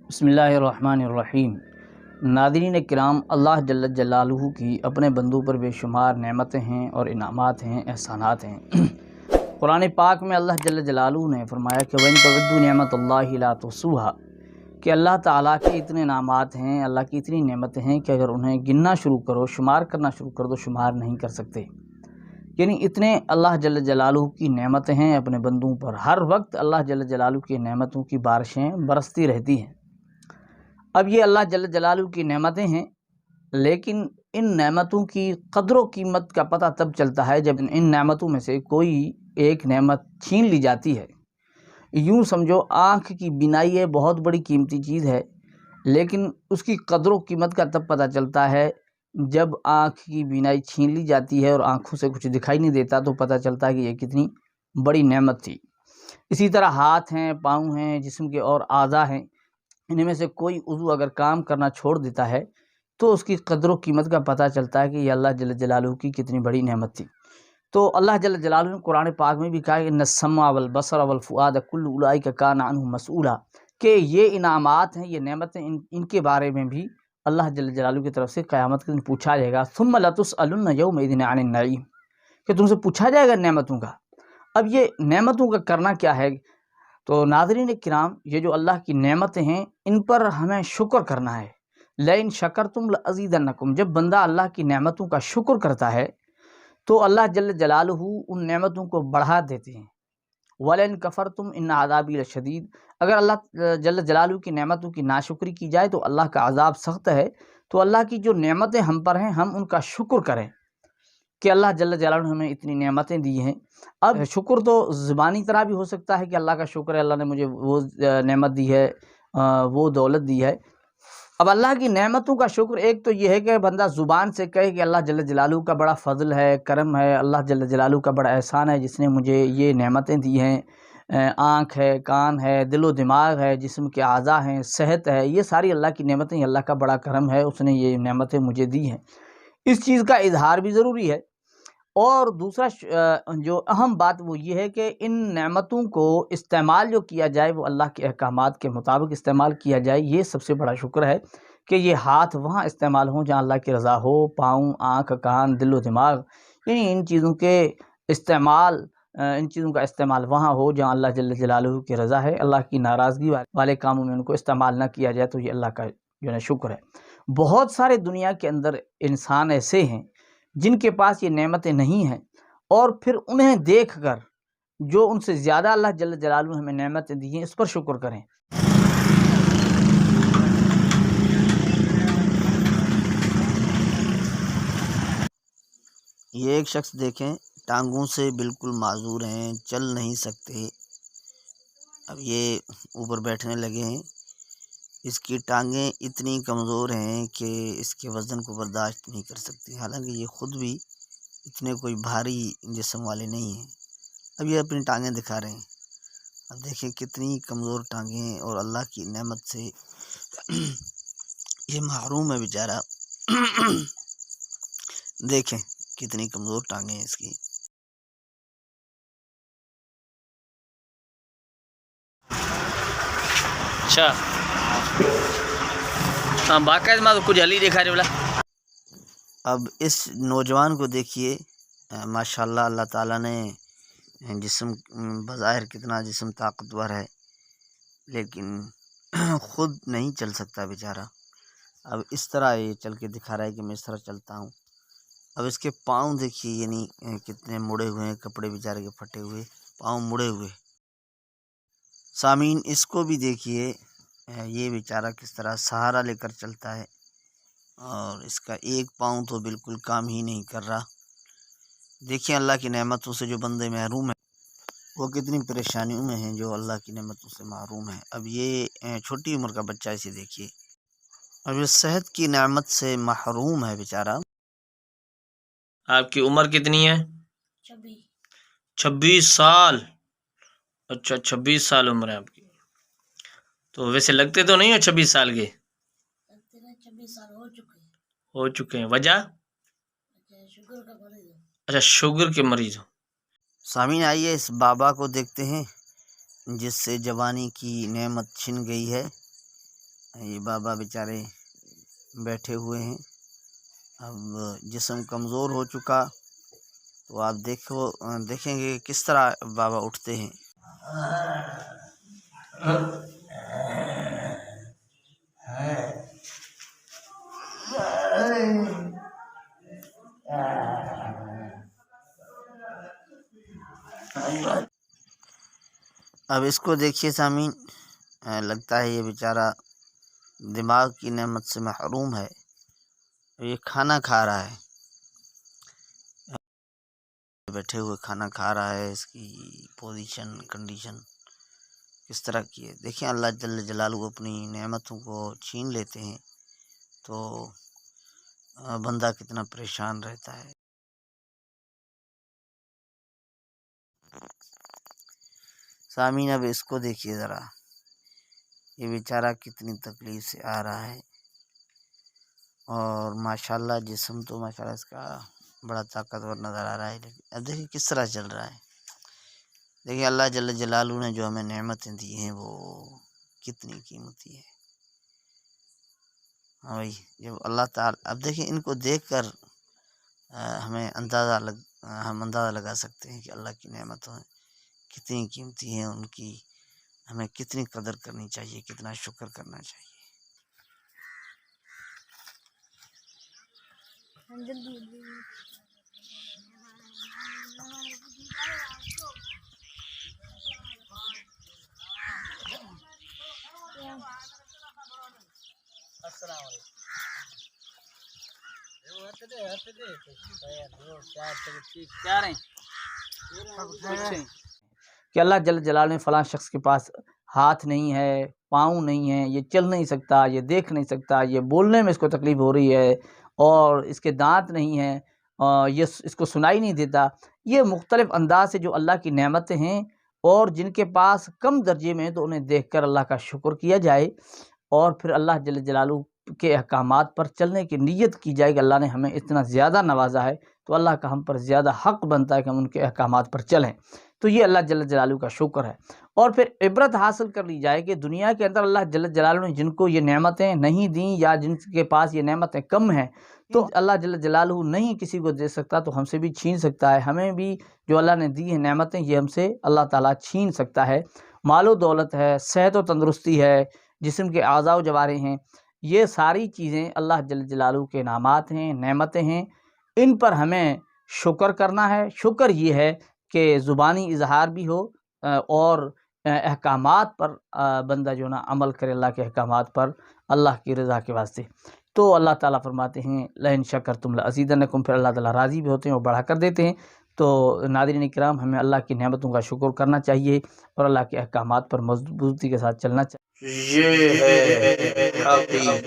بسم اللہ الرحمن الرحیم۔ ناظرین کرام، اللہ جل جلالہ کی اپنے بندوں پر بے شمار نعمتیں ہیں اور انعامات ہیں، احسانات ہیں۔ قرآن پاک میں اللہ جل جلالہ نے فرمایا کہ وَإِن تَعُدُّوا نِعْمَتَ اللَّهِ لَا تُحْصُوهَا، کہ اللہ تعالیٰ کے اتنے انعامات ہیں، اللہ کی اتنی نعمتیں ہیں کہ اگر انہیں گننا شروع کرو، شمار کرنا شروع کر دو، شمار نہیں کر سکتے۔ یعنی اتنے اللہ جل جلالہ کی نعمتیں ہیں اپنے بندوں پر، ہر وقت اللہ جل جلالہ کی نعمتوں کی بارشیں برستی رہتی ہیں۔ اب یہ اللہ جل جلالہ کی نعمتیں ہیں، لیکن ان نعمتوں کی قدر و قیمت کا پتہ تب چلتا ہے جب ان نعمتوں میں سے کوئی ایک نعمت چھین لی جاتی ہے۔ یوں سمجھو آنکھ کی بینائی ہے، بہت بڑی قیمتی چیز ہے، لیکن اس کی قدر و قیمت کا تب پتہ چلتا ہے جب آنکھ کی بینائی چھین لی جاتی ہے اور آنکھوں سے کچھ دکھائی نہیں دیتا، تو پتہ چلتا ہے کہ یہ کتنی بڑی نعمت تھی۔ اسی طرح ہاتھ ہیں، پاؤں ہیں، جسم کے اور اعضاء ہیں، ان میں سے کوئی عضو اگر کام کرنا چھوڑ دیتا ہے تو اس کی قدر و قیمت کا پتہ چلتا ہے کہ یہ اللہ جل جلالہ کی کتنی بڑی نعمت تھی۔ تو اللہ جل جلالہ نے قرآن پاک میں بھی کہا کہ ان السمع والبصر والفؤاد کل اولئک کان عنہ مسئولا، کہ یہ انعامات ہیں، یہ نعمتیں، ان کے بارے میں بھی اللہ جل جلالہ کی طرف سے قیامت کے دن پوچھا جائے گا۔ ثم لتسألن یومئذ عن النعیم، کہ تم سے پوچھا جائے گا نعمتوں کا۔ اب یہ نعمتوں کا کرنا کیا ہے؟ تو ناظرین کرام، یہ جو اللہ کی نعمتیں ہیں ان پر ہمیں شکر کرنا ہے۔ لئن شکرتم لازیدنکم، جب بندہ اللہ کی نعمتوں کا شکر کرتا ہے تو اللہ جل جلالہ ان نعمتوں کو بڑھا دیتے ہیں۔ وَلَئِن كَفَرْتُمْ إِنَّ عَذَابِي لَشَدِيدٌ، اگر اللہ جل جلالہ کی نعمتوں کی ناشکری کی جائے تو اللہ کا عذاب سخت ہے۔ تو اللہ کی جو نعمتیں ہم پر ہیں، ہم ان کا شکر کریں کہ اللہ جل جلالہ نے ہمیں اتنی نعمتیں دی ہیں۔ اب شکر تو زبانی طرح بھی ہو سکتا ہے کہ اللہ کا شکر ہے، اللہ نے مجھے وہ نعمت دی ہے، وہ دولت دی ہے۔ اب اللہ کی نعمتوں کا شکر ایک تو یہ ہے کہ بندہ زبان سے کہے کہ اللہ جل جلالہ کا بڑا فضل ہے، کرم ہے، اللہ جل جلالہ کا بڑا احسان ہے جس نے مجھے یہ نعمتیں دی ہیں، آنکھ ہے، کان ہے، دل و دماغ ہے، جسم کے اعضاء ہیں، صحت ہے، یہ ساری اللہ کی نعمتیں، اللہ کا بڑا کرم ہے، اس نے یہ نعمتیں مجھے دی ہیں۔ اس چیز کا اظہار بھی ضروری ہے۔ اور دوسرا جو اہم بات وہ یہ ہے کہ ان نعمتوں کو استعمال جو کیا جائے وہ اللہ کے احکامات کے مطابق استعمال کیا جائے، یہ سب سے بڑا شکر ہے کہ یہ ہاتھ وہاں استعمال ہوں جہاں اللہ کی رضا ہو، پاؤں، آنکھ، کان، دل و دماغ، یعنی ان چیزوں کا استعمال وہاں ہو جہاں اللہ جل جلالہ کی رضا ہے۔ اللہ کی ناراضگی والے کاموں میں ان کو استعمال نہ کیا جائے، تو یہ اللہ کا جو ہے شکر ہے۔ بہت سارے دنیا کے اندر انسان ایسے ہیں جن کے پاس یہ نعمتیں نہیں ہیں، اور پھر انہیں دیکھ کر جو ان سے زیادہ اللہ جل جلالہ نے ہمیں نعمتیں دی ہیں اس پر شکر کریں۔ یہ ایک شخص دیکھیں، ٹانگوں سے بالکل معذور ہیں، چل نہیں سکتے۔ اب یہ اوپر بیٹھنے لگے ہیں، اس کی ٹانگیں اتنی کمزور ہیں کہ اس کے وزن کو برداشت نہیں کر سکتی، حالانکہ یہ خود بھی اتنے کوئی بھاری جسم والے نہیں ہیں۔ اب یہ اپنی ٹانگیں دکھا رہے ہیں۔ اب دیکھیں کتنی کمزور ٹانگیں ہیں، اور اللہ کی نعمت سے یہ محروم ہے بیچارہ۔ دیکھیں کتنی کمزور ٹانگیں ہیں اس کی۔ اچھا ہاں، باقاعدہ میں تو کچھ حلی دکھا رہے بلا۔ اب اس نوجوان کو دیکھیے، ماشاءاللہ اللہ تعالیٰ نے جسم بظاہر کتنا جسم طاقتور ہے، لیکن خود نہیں چل سکتا بیچارہ۔ اب اس طرح یہ چل کے دکھا رہا ہے کہ میں اس طرح چلتا ہوں۔ اب اس کے پاؤں دیکھیے، یعنی کتنے مڑے ہوئے ہیں، کپڑے بیچارے کے پھٹے ہوئے، پاؤں مڑے ہوئے۔ سامعین اس کو بھی دیکھیے، یہ بیچارہ کس طرح سہارا لے کر چلتا ہے، اور اس کا ایک پاؤں تو بالکل کام ہی نہیں کر رہا۔ دیکھیں اللہ کی نعمتوں سے جو بندے محروم ہیں وہ کتنی پریشانیوں میں ہیں، جو اللہ کی نعمتوں سے محروم ہیں۔ اب یہ چھوٹی عمر کا بچہ، اسے دیکھیے، اب یہ صحت کی نعمت سے محروم ہے بیچارہ۔ آپ کی عمر کتنی ہے؟ 26 سال۔ اچھا 26 سال عمر ہے آپ کی، تو ویسے لگتے تو نہیں ہو 26 سال کے؟ 26 سال ہو چکے ہیں۔ وجہ؟ اچھا شوگر کے مریض ہو۔ سامعین آئیے اس بابا کو دیکھتے ہیں جس سے جوانی کی نعمت چھن گئی ہے، یہ بابا بیچارے بیٹھے ہوئے ہیں. اب جسم کمزور ہو چکا تو آپ دیکھیں گے کس طرح بابا اٹھتے ہیں. اب اس کو دیکھیے سامعین، لگتا ہے یہ بیچارہ دماغ کی نعمت سے محروم ہے. یہ کھانا کھا رہا ہے، بیٹھے ہوئے کھانا کھا رہا ہے. اس کی پوزیشن کنڈیشن کس طرح کی ہے دیکھیں. اللہ جل جلالہ اپنی نعمتوں کو چھین لیتے ہیں تو بندہ کتنا پریشان رہتا ہے. سامعین اب اس کو دیکھیے ذرا، یہ بیچارہ کتنی تکلیف سے آ رہا ہے، اور ماشاءاللہ جسم تو ماشاءاللہ اس کا بڑا طاقتور نظر آ رہا ہے. لیکن اب دیکھیں کس طرح چل رہا ہے. دیکھیں اللہ جل جلالہ نے جو ہمیں نعمتیں دی ہیں وہ کتنی قیمتی ہے. ہاں بھائی، جب اللہ تعالی، اب دیکھیں ان کو دیکھ کر ہم اندازہ لگا سکتے ہیں کہ اللہ کی نعمتیں کتنی قیمتی ہیں. ان کی ہمیں کتنی قدر کرنی چاہیے، کتنا شکر کرنا چاہیے. کہ اللہ جل جلالہ نے فلاں شخص کے پاس ہاتھ نہیں ہے، پاؤں نہیں ہے، یہ چل نہیں سکتا، یہ دیکھ نہیں سکتا، یہ بولنے میں اس کو تکلیف ہو رہی ہے، اور اس کے دانت نہیں ہیں، یہ اس کو سنائی نہیں دیتا. یہ مختلف انداز سے جو اللہ کی نعمتیں ہیں اور جن کے پاس کم درجے میں ہیں تو انہیں دیکھ کر اللہ کا شکر کیا جائے، اور پھر اللہ جل جلالہ کے احکامات پر چلنے کی نیت کی جائے کہ اللہ نے ہمیں اتنا زیادہ نوازا ہے تو اللہ کا ہم پر زیادہ حق بنتا ہے کہ ہم ان کے احکامات پر چلیں. تو یہ اللہ جل جلالہ کا شکر ہے. اور پھر عبرت حاصل کر لی جائے کہ دنیا کے اندر اللہ جل جلالہ نے جن کو یہ نعمتیں نہیں دیں یا جن کے پاس یہ نعمتیں کم ہیں تو اللہ جل جلالہ نہیں کسی کو دے سکتا تو ہم سے بھی چھین سکتا ہے. ہمیں بھی جو اللہ نے دی ہیں نعمتیں یہ ہم سے اللہ تعالیٰ چھین سکتا ہے. مال و دولت ہے، صحت و تندرستی ہے، جسم کے اعضاء و جوارح ہیں، یہ ساری چیزیں اللہ جل جلالہ کے انعامات ہیں، نعمتیں ہیں. ان پر ہمیں شکر کرنا ہے. شکر یہ ہے کہ زبانی اظہار بھی ہو اور احکامات پر بندہ جو نا عمل کرے، اللہ کے احکامات پر اللہ کی رضا کے واسطے. تو اللہ تعالیٰ فرماتے ہیں لئن شکرتم لازیدنکم، پھر اللہ تعالیٰ راضی بھی ہوتے ہیں اور بڑھا کر دیتے ہیں. تو ناظرین کرام، ہمیں اللہ کی نعمتوں کا شکر کرنا چاہیے اور اللہ کے احکامات پر مضبوطی کے ساتھ چلنا چاہیے. یہ ہے حقیقت.